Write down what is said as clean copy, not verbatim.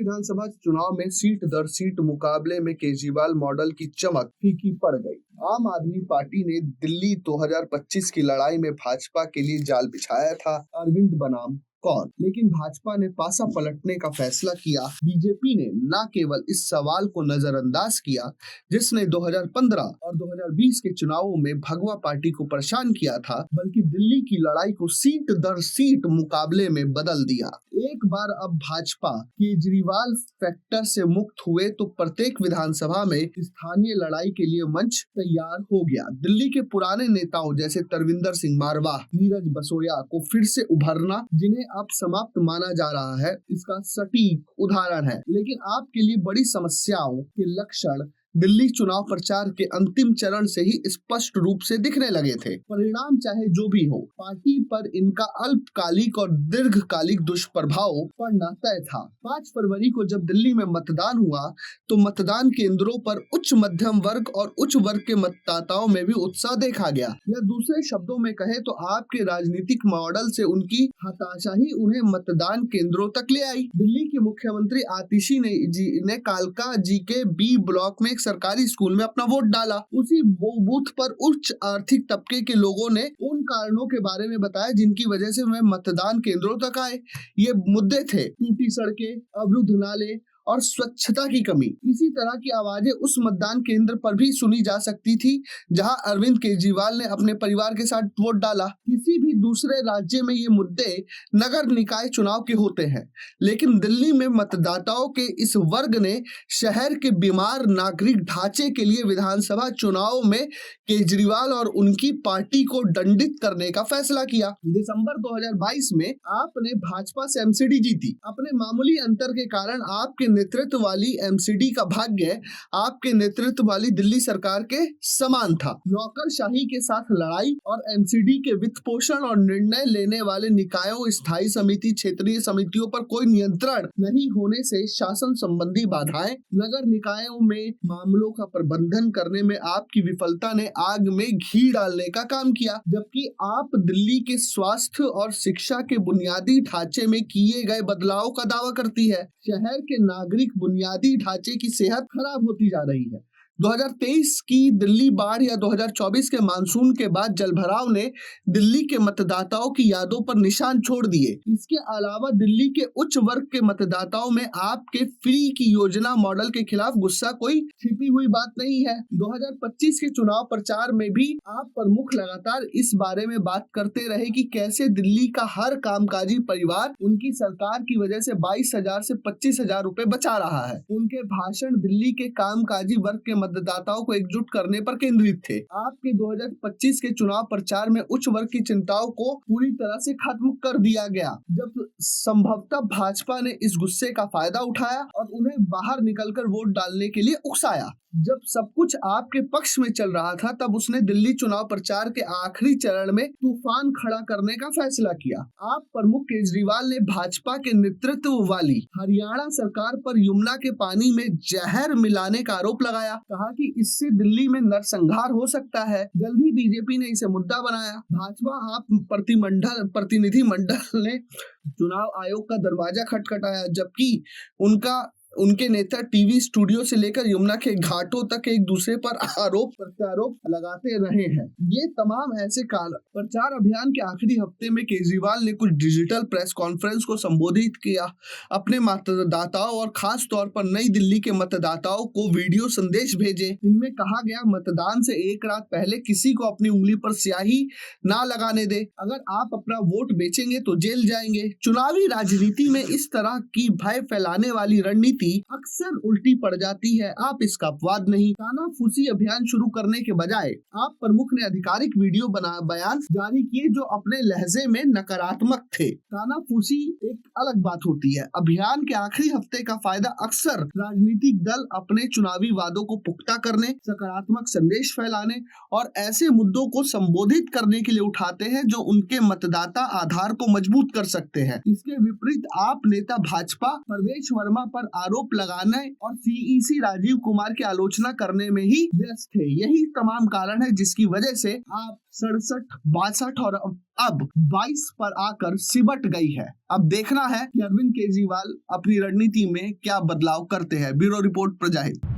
विधानसभा चुनाव में सीट दर सीट मुकाबले में केजरीवाल मॉडल की चमक फीकी पड़ गई। आम आदमी पार्टी ने दिल्ली 2025 की लड़ाई में भाजपा के लिए जाल बिछाया था, अरविंद बनाम कौन। लेकिन भाजपा ने पासा पलटने का फैसला किया। बीजेपी ने न केवल इस सवाल को नजरअंदाज किया जिसने 2015 और 2020 के चुनावों में भगवा पार्टी को परेशान किया था, बल्कि दिल्ली की लड़ाई को सीट दर सीट मुकाबले में बदल दिया। एक बार अब भाजपा केजरीवाल फैक्टर से मुक्त हुए तो प्रत्येक विधानसभा में स्थानीय लड़ाई के लिए मंच तैयार हो गया। दिल्ली के पुराने नेताओं जैसे तरविंदर सिंह मारवाह, नीरज बसोया को फिर से उभरना, जिन्हें अब समाप्त माना जा रहा है, इसका सटीक उदाहरण है। लेकिन आपके लिए बड़ी समस्याओं के लक्षण दिल्ली चुनाव प्रचार के अंतिम चरण से ही स्पष्ट रूप से दिखने लगे थे। परिणाम चाहे जो भी हो, पार्टी पर इनका अल्पकालिक और दीर्घकालिक दुष्प्रभाव पड़ना तय था। 5 फरवरी को जब दिल्ली में मतदान हुआ तो मतदान केंद्रों पर उच्च मध्यम वर्ग और उच्च वर्ग के मतदाताओं में भी उत्साह देखा गया। या दूसरे शब्दों में कहे तो आपके राजनीतिक मॉडल से उनकी हताशा ही उन्हें मतदान केंद्रों तक ले आई। दिल्ली के मुख्यमंत्री आतिशी ने कालका जी के बी ब्लॉक में सरकारी स्कूल में अपना वोट डाला। उसी बूथ पर उच्च आर्थिक तबके के लोगों ने उन कारणों के बारे में बताया जिनकी वजह से वे मतदान केंद्रों तक आए। ये मुद्दे थे टूटी सड़कें, अवरुद्ध नाले और स्वच्छता की कमी। इसी तरह की आवाजें उस मतदान केंद्र पर भी सुनी जा सकती थी जहां अरविंद केजरीवाल ने अपने परिवार के साथ वोट डाला। किसी भी दूसरे राज्य में ये मुद्दे नगर निकाय चुनाव के होते हैं, लेकिन दिल्ली में मतदाताओं के इस वर्ग ने शहर के बीमार नागरिक ढांचे के लिए विधानसभा चुनाव में केजरीवाल और उनकी पार्टी को दंडित करने का फैसला किया। दिसंबर 2022 में आपने भाजपा से एमसीडी जीती। अपने मामूली अंतर के कारण आपके नेतृत्व वाली एमसीडी का भाग्य आपके नेतृत्व वाली दिल्ली सरकार के समान था। नौकरशाही के साथ लड़ाई और एमसीडी के वित्त पोषण और निर्णय लेने वाले निकायों, स्थायी समिति, क्षेत्रीय समितियों पर कोई नियंत्रण नहीं होने से शासन संबंधी बाधाएं, नगर निकायों में मामलों का प्रबंधन करने में आपकी विफलता ने आग में घी डालने का काम किया। जबकि आप दिल्ली के स्वास्थ्य और शिक्षा के बुनियादी ढांचे में किए गए बदलाव का दावा करती है। शहर के नागरिक बुनियादी ढांचे की सेहत खराब होती जा रही है। 2023 की दिल्ली बाढ़ या 2024 के मानसून के बाद जलभराव ने दिल्ली के मतदाताओं की यादों पर निशान छोड़ दिए। इसके अलावा दिल्ली के उच्च वर्ग के मतदाताओं में आपके फ्री की योजना मॉडल के खिलाफ गुस्सा कोई छिपी हुई बात नहीं है। 2025 के चुनाव प्रचार में भी आप प्रमुख लगातार इस बारे में बात करते रहे कि कैसे दिल्ली का हर कामकाजी परिवार उनकी सरकार की वजह से 22,000 से 25,000 रुपए बचा रहा है। उनके भाषण दिल्ली के कामकाजी वर्ग के मतदाताओं को एकजुट करने पर केंद्रित थे। आपके 2025 के चुनाव प्रचार में उच्च वर्ग की चिंताओं को पूरी तरह से खत्म कर दिया गया। जब संभवतः भाजपा ने इस गुस्से का फायदा उठाया और उन्हें बाहर निकलकर वोट डालने के लिए उकसाया। जब सब कुछ आपके पक्ष में चल रहा था तब उसने दिल्ली चुनाव प्रचार के आखिरी चरण में तूफान खड़ा करने का फैसला किया। आप प्रमुख केजरीवाल ने भाजपा के नेतृत्व वाली हरियाणा सरकार पर यमुना के पानी में जहर मिलाने का आरोप लगाया। कहा कि इससे दिल्ली में नरसंहार हो सकता है। जल्द ही बीजेपी ने इसे मुद्दा बनाया। भाजपा आप प्रतिनिधि मंडल ने चुनाव आयोग का दरवाजा खटखटाया, जबकि उनके नेता टीवी स्टूडियो से लेकर यमुना के घाटों तक एक दूसरे पर आरोप प्रत्यारोप लगाते रहे हैं। ये तमाम ऐसे प्रचार अभियान के आखिरी हफ्ते में केजरीवाल ने कुछ डिजिटल प्रेस कॉन्फ्रेंस को संबोधित किया। अपने मतदाताओं और खास तौर पर नई दिल्ली के मतदाताओं को वीडियो संदेश भेजे। इनमें कहा गया, मतदान से एक रात पहले किसी को अपनी उंगली पर स्याही ना लगाने दे। अगर आप अपना वोट बेचेंगे तो जेल जाएंगे। चुनावी राजनीति में इस तरह की भय फैलाने वाली रणनीति अक्सर उल्टी पड़ जाती है। आप इसका अपवाद नहीं। कानाफूसी अभियान शुरू करने के बजाय आप प्रमुख ने आधिकारिक वीडियो बयान जारी किए जो अपने लहजे में नकारात्मक थे। कानाफूसी एक अलग बात होती है। अभियान के आखिरी हफ्ते का फायदा अक्सर राजनीतिक दल अपने चुनावी वादों को पुख्ता करने, सकारात्मक संदेश फैलाने और ऐसे मुद्दों को संबोधित करने के लिए उठाते हैं जो उनके मतदाता आधार को मजबूत कर सकते हैं। इसके विपरीत आप नेता भाजपा प्रवेश वर्मा पर आरोप लगाने और सीईसी राजीव कुमार की आलोचना करने में ही व्यस्त थे। यही तमाम कारण है जिसकी वजह से आप 67, 62 और अब 22 पर आकर सिमट गई है। अब देखना है कि अरविंद केजरीवाल अपनी रणनीति में क्या बदलाव करते हैं। Bureau report प्रजाहित।